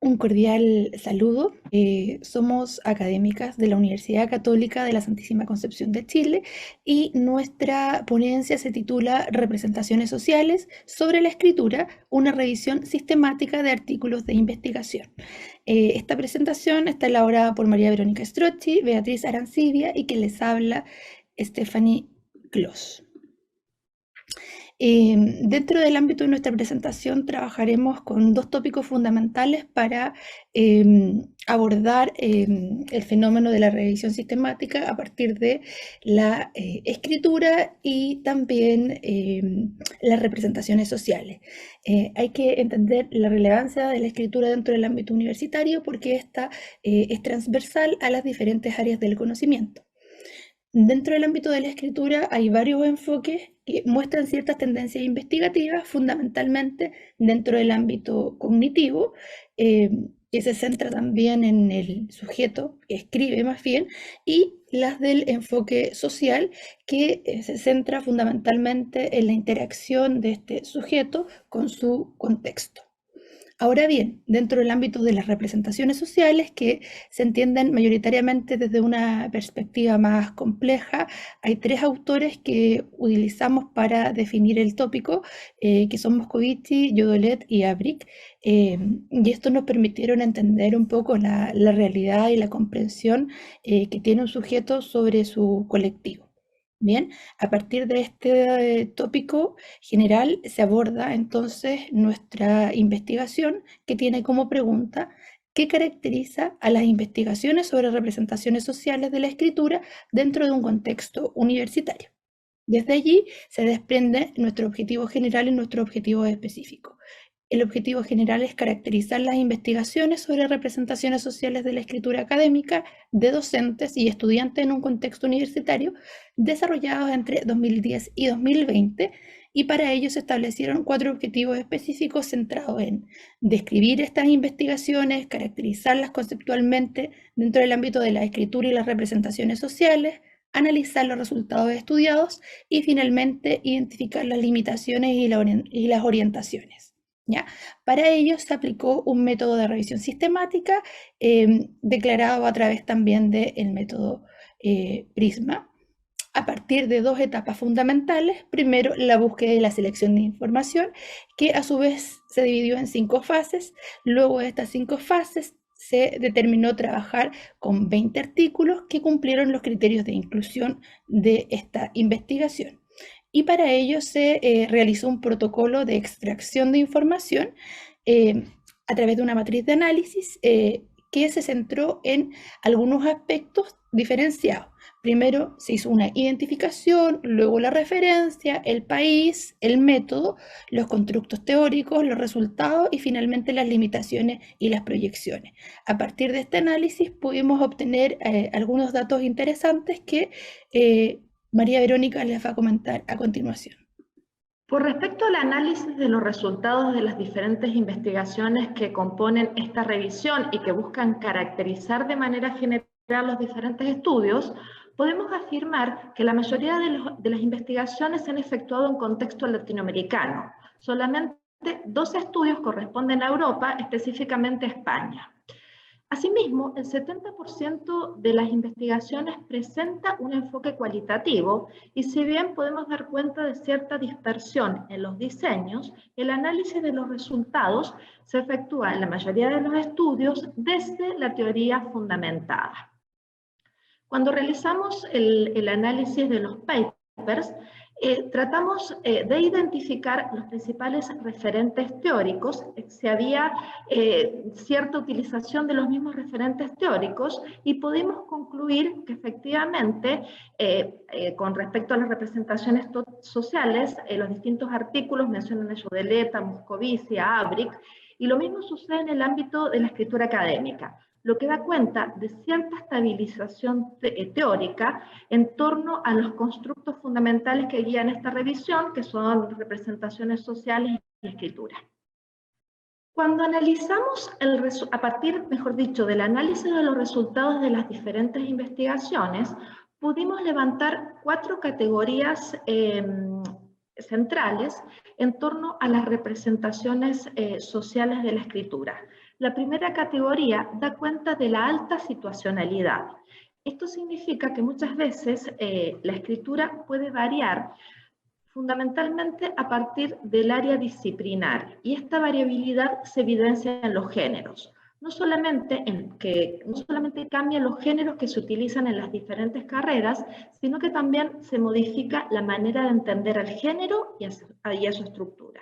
Un cordial saludo. Somos académicas de la Universidad Católica de la Santísima Concepción de Chile y nuestra ponencia se titula Representaciones sociales sobre la escritura, una revisión sistemática de artículos de investigación. Esta presentación está elaborada por María Verónica Strozzi, Beatriz Arancibia y que les habla Stephanie Kloss. Dentro del ámbito de nuestra presentación trabajaremos con dos tópicos fundamentales para abordar el fenómeno de la revisión sistemática a partir de la escritura y también las representaciones sociales. Hay que entender la relevancia de la escritura dentro del ámbito universitario porque esta es transversal a las diferentes áreas del conocimiento. Dentro del ámbito de la escritura hay varios enfoques que muestran ciertas tendencias investigativas, fundamentalmente dentro del ámbito cognitivo, que se centra también en el sujeto, que escribe más bien, y las del enfoque social, que se centra fundamentalmente en la interacción de este sujeto con su contexto. Ahora bien, dentro del ámbito de las representaciones sociales, que se entienden mayoritariamente desde una perspectiva más compleja, hay tres autores que utilizamos para definir el tópico, que son Moscovici, Yodelet y Abric, y estos nos permitieron entender un poco la realidad y la comprensión que tiene un sujeto sobre su colectivo. Bien, a partir de este tópico general se aborda entonces nuestra investigación, que tiene como pregunta qué caracteriza a las investigaciones sobre representaciones sociales de la escritura dentro de un contexto universitario. Desde allí se desprende nuestro objetivo general y nuestro objetivo específico. El objetivo general es caracterizar las investigaciones sobre representaciones sociales de la escritura académica de docentes y estudiantes en un contexto universitario desarrollados entre 2010 y 2020, y para ello se establecieron 4 objetivos específicos centrados en describir estas investigaciones, caracterizarlas conceptualmente dentro del ámbito de la escritura y las representaciones sociales, analizar los resultados estudiados y finalmente identificar las limitaciones y las orientaciones. ¿Ya? Para ello se aplicó un método de revisión sistemática declarado a través también del método Prisma, a partir de 2 etapas fundamentales. Primero, la búsqueda y la selección de información, que a su vez se dividió en 5 fases. Luego de estas 5 fases se determinó trabajar con 20 artículos que cumplieron los criterios de inclusión de esta investigación. Y para ello se realizó un protocolo de extracción de información a través de una matriz de análisis que se centró en algunos aspectos diferenciados. Primero se hizo una identificación, luego la referencia, el país, el método, los constructos teóricos, los resultados y finalmente las limitaciones y las proyecciones. A partir de este análisis pudimos obtener algunos datos interesantes que María Verónica les va a comentar a continuación. Por respecto al análisis de los resultados de las diferentes investigaciones que componen esta revisión y que buscan caracterizar de manera general los diferentes estudios, podemos afirmar que la mayoría de las investigaciones se han efectuado en contexto latinoamericano. Solamente 2 estudios corresponden a Europa, específicamente a España. Asimismo, el 70% de las investigaciones presenta un enfoque cualitativo y si bien podemos dar cuenta de cierta dispersión en los diseños, el análisis de los resultados se efectúa en la mayoría de los estudios desde la teoría fundamentada. Cuando realizamos el análisis de los papers, tratamos de identificar los principales referentes teóricos, si había cierta utilización de los mismos referentes teóricos y pudimos concluir que efectivamente con respecto a las representaciones sociales, los distintos artículos mencionan a Yodelet, a Moscovici, a Abric, y lo mismo sucede en el ámbito de la escritura académica, lo que da cuenta de cierta estabilización teórica en torno a los constructos fundamentales que guían esta revisión, que son representaciones sociales y escritura. Cuando analizamos, a partir, mejor dicho, del análisis de los resultados de las diferentes investigaciones, pudimos levantar 4 categorías centrales en torno a las representaciones sociales de la escritura. La primera categoría da cuenta de la alta situacionalidad. Esto significa que muchas veces la escritura puede variar fundamentalmente a partir del área disciplinar, y esta variabilidad se evidencia en los géneros. No solamente cambian los géneros que se utilizan en las diferentes carreras, sino que también se modifica la manera de entender al género y a su estructura.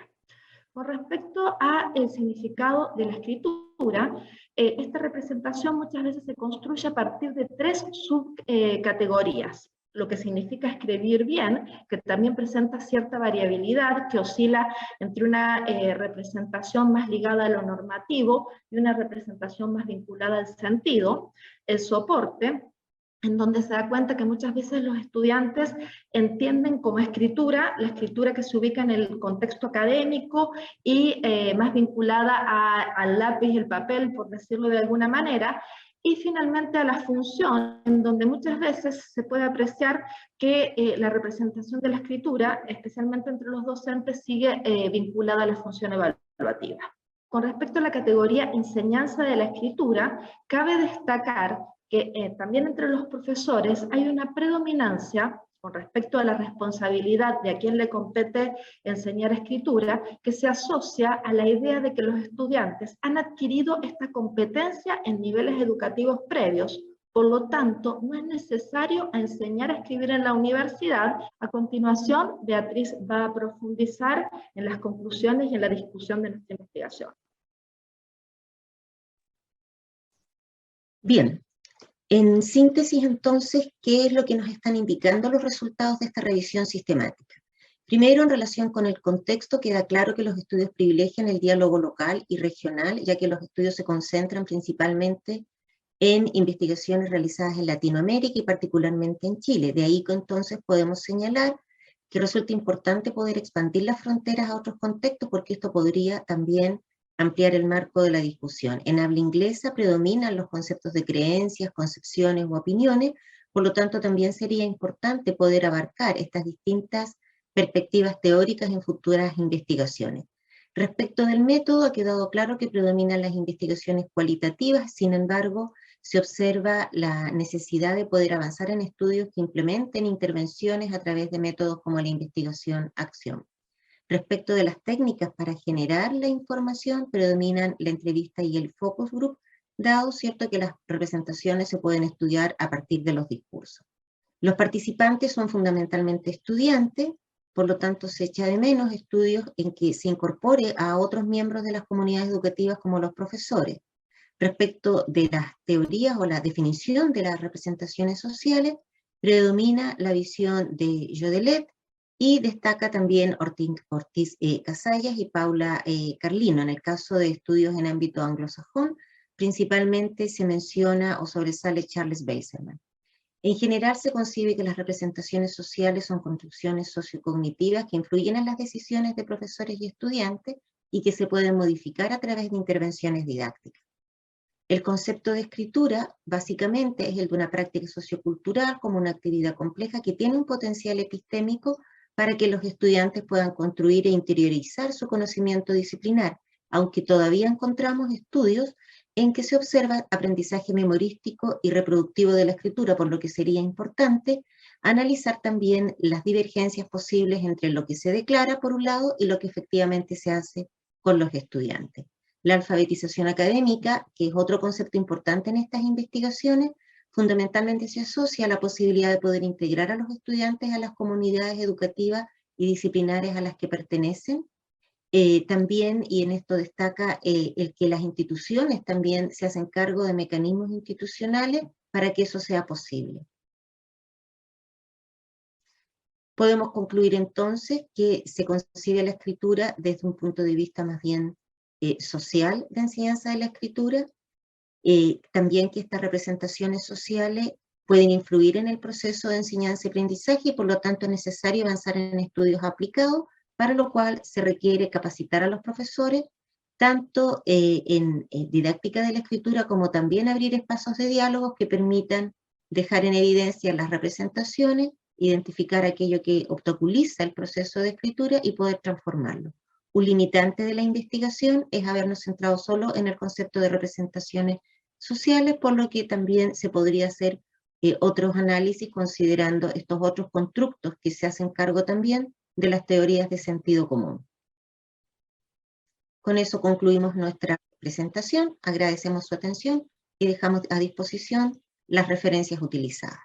Con respecto al significado de la escritura, esta representación muchas veces se construye a partir de tres subcategorías. Lo que significa escribir bien, que también presenta cierta variabilidad, que oscila entre una representación más ligada a lo normativo y una representación más vinculada al sentido. El soporte, en donde se da cuenta que muchas veces los estudiantes entienden como escritura la escritura que se ubica en el contexto académico y más vinculada al lápiz y el papel, por decirlo de alguna manera, y finalmente a la función, en donde muchas veces se puede apreciar que la representación de la escritura, especialmente entre los docentes, sigue vinculada a la función evaluativa. Con respecto a la categoría enseñanza de la escritura, cabe destacar que también entre los profesores hay una predominancia con respecto a la responsabilidad de a quien le compete enseñar escritura, que se asocia a la idea de que los estudiantes han adquirido esta competencia en niveles educativos previos. Por lo tanto, no es necesario enseñar a escribir en la universidad. A continuación, Beatriz va a profundizar en las conclusiones y en la discusión de nuestra investigación. Bien, en síntesis entonces, ¿qué es lo que nos están indicando los resultados de esta revisión sistemática? Primero, en relación con el contexto, queda claro que los estudios privilegian el diálogo local y regional, ya que los estudios se concentran principalmente en investigaciones realizadas en Latinoamérica y particularmente en Chile. De ahí que entonces podemos señalar que resulta importante poder expandir las fronteras a otros contextos, porque esto podría también ampliar el marco de la discusión. En habla inglesa predominan los conceptos de creencias, concepciones u opiniones, por lo tanto también sería importante poder abarcar estas distintas perspectivas teóricas en futuras investigaciones. Respecto del método, ha quedado claro que predominan las investigaciones cualitativas, sin embargo, se observa la necesidad de poder avanzar en estudios que implementen intervenciones a través de métodos como la investigación-acción. Respecto de las técnicas para generar la información, predominan la entrevista y el focus group, dado cierto que las representaciones se pueden estudiar a partir de los discursos. Los participantes son fundamentalmente estudiantes, por lo tanto se echa de menos estudios en que se incorpore a otros miembros de las comunidades educativas como los profesores. Respecto de las teorías o la definición de las representaciones sociales, predomina la visión de Jodelet, y destaca también Ortiz Casallas y Paula Carlino. En el caso de estudios en ámbito anglosajón, principalmente se menciona o sobresale Charles Beisselman. En general se concibe que las representaciones sociales son construcciones sociocognitivas que influyen en las decisiones de profesores y estudiantes y que se pueden modificar a través de intervenciones didácticas. El concepto de escritura básicamente es el de una práctica sociocultural como una actividad compleja que tiene un potencial epistémico para que los estudiantes puedan construir e interiorizar su conocimiento disciplinar, aunque todavía encontramos estudios en que se observa aprendizaje memorístico y reproductivo de la escritura, por lo que sería importante analizar también las divergencias posibles entre lo que se declara por un lado y lo que efectivamente se hace con los estudiantes. La alfabetización académica, que es otro concepto importante en estas investigaciones, fundamentalmente se asocia a la posibilidad de poder integrar a los estudiantes a las comunidades educativas y disciplinares a las que pertenecen. También, y en esto destaca el que las instituciones también se hacen cargo de mecanismos institucionales para que eso sea posible. Podemos concluir entonces que se concibe la escritura desde un punto de vista más bien social de enseñanza de la escritura, también que estas representaciones sociales pueden influir en el proceso de enseñanza y aprendizaje y por lo tanto es necesario avanzar en estudios aplicados, para lo cual se requiere capacitar a los profesores, tanto en didáctica de la escritura como también abrir espacios de diálogos que permitan dejar en evidencia las representaciones, identificar aquello que obstaculiza el proceso de escritura y poder transformarlo. Un limitante de la investigación es habernos centrado solo en el concepto de representaciones sociales, por lo que también se podría hacer otros análisis considerando estos otros constructos que se hacen cargo también de las teorías de sentido común. Con eso concluimos nuestra presentación, agradecemos su atención y dejamos a disposición las referencias utilizadas.